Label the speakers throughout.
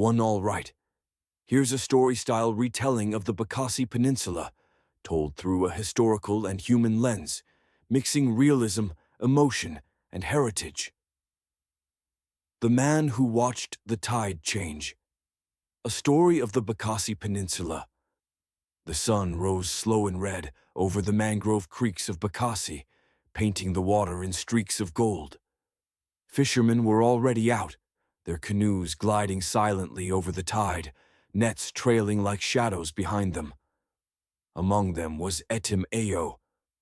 Speaker 1: One all right. Here's a story-style retelling of the Bakassi Peninsula, told through a historical and human lens, mixing realism, emotion, and heritage. The Man Who Watched the Tide Change. A story of the Bakassi Peninsula. The sun rose slow and red over the mangrove creeks of Bakassi, painting the water in streaks of gold. Fishermen were already out, their canoes gliding silently over the tide, nets trailing like shadows behind them. Among them was Etim Ayo,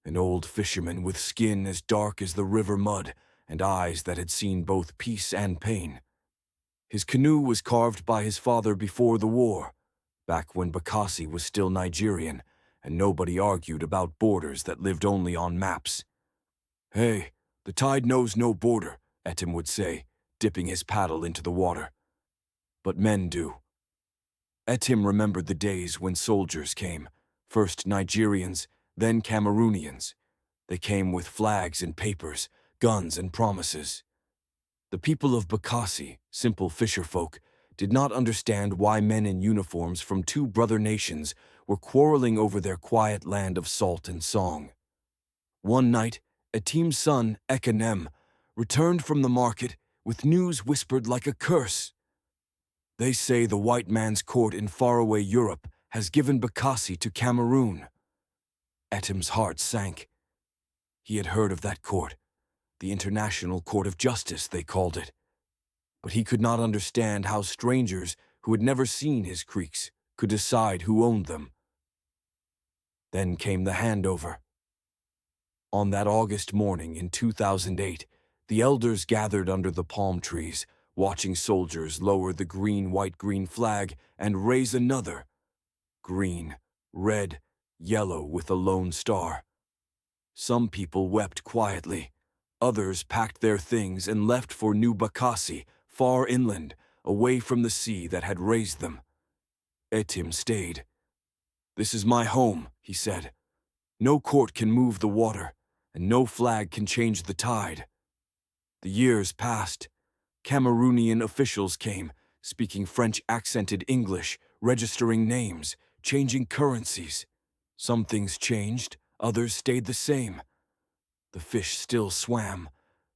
Speaker 1: an old fisherman with skin as dark as the river mud and eyes that had seen both peace and pain. His canoe was carved by his father before the war, back when Bakassi was still Nigerian and nobody argued about borders that lived only on maps. "Hey, the tide knows no border," Etim would say, dipping his paddle into the water. "But men do." Etim remembered the days when soldiers came, first Nigerians, then Cameroonians. They came with flags and papers, guns and promises. The people of Bakassi, simple fisherfolk, did not understand why men in uniforms from two brother nations were quarreling over their quiet land of salt and song. One night, Etim's son, Ekanem, returned from the market with news whispered like a curse. "They say the white man's court in faraway Europe has given Bakassi to Cameroon." Etim's heart sank. He had heard of that court, the International Court of Justice, they called it. But he could not understand how strangers who had never seen his creeks could decide who owned them. Then came the handover. On that August morning in 2008, the elders gathered under the palm trees, watching soldiers lower the green-white-green flag and raise another. Green, red, yellow with a lone star. Some people wept quietly. Others packed their things and left for New Bakassi, far inland, away from the sea that had raised them. Etim stayed. "This is my home," he said. "No court can move the water, and no flag can change the tide." The years passed. Cameroonian officials came, speaking French-accented English, registering names, changing currencies. Some things changed, others stayed the same. The fish still swam,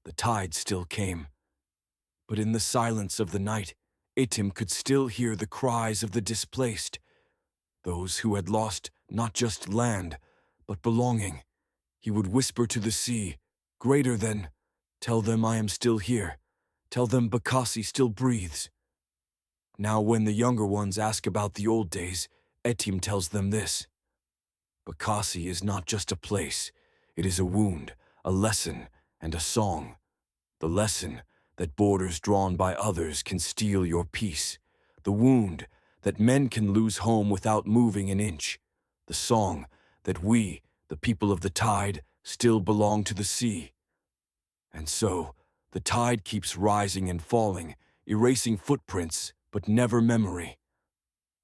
Speaker 1: the tide still came. But in the silence of the night, Etim could still hear the cries of the displaced, those who had lost not just land, but belonging. He would whisper to the sea, "Greater than, tell them I am still here. Tell them Bakassi still breathes." Now when the younger ones ask about the old days, Etim tells them this: "Bakassi is not just a place, it is a wound, a lesson, and a song. The lesson that borders drawn by others can steal your peace. The wound that men can lose home without moving an inch. The song that we, the people of the tide, still belong to the sea." And so, the tide keeps rising and falling, erasing footprints, but never memory.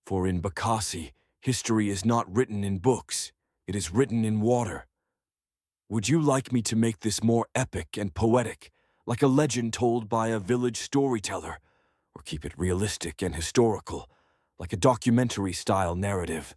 Speaker 1: For in Bakassi, history is not written in books, it is written in water. Would you like me to make this more epic and poetic, like a legend told by a village storyteller, or keep it realistic and historical, like a documentary-style narrative,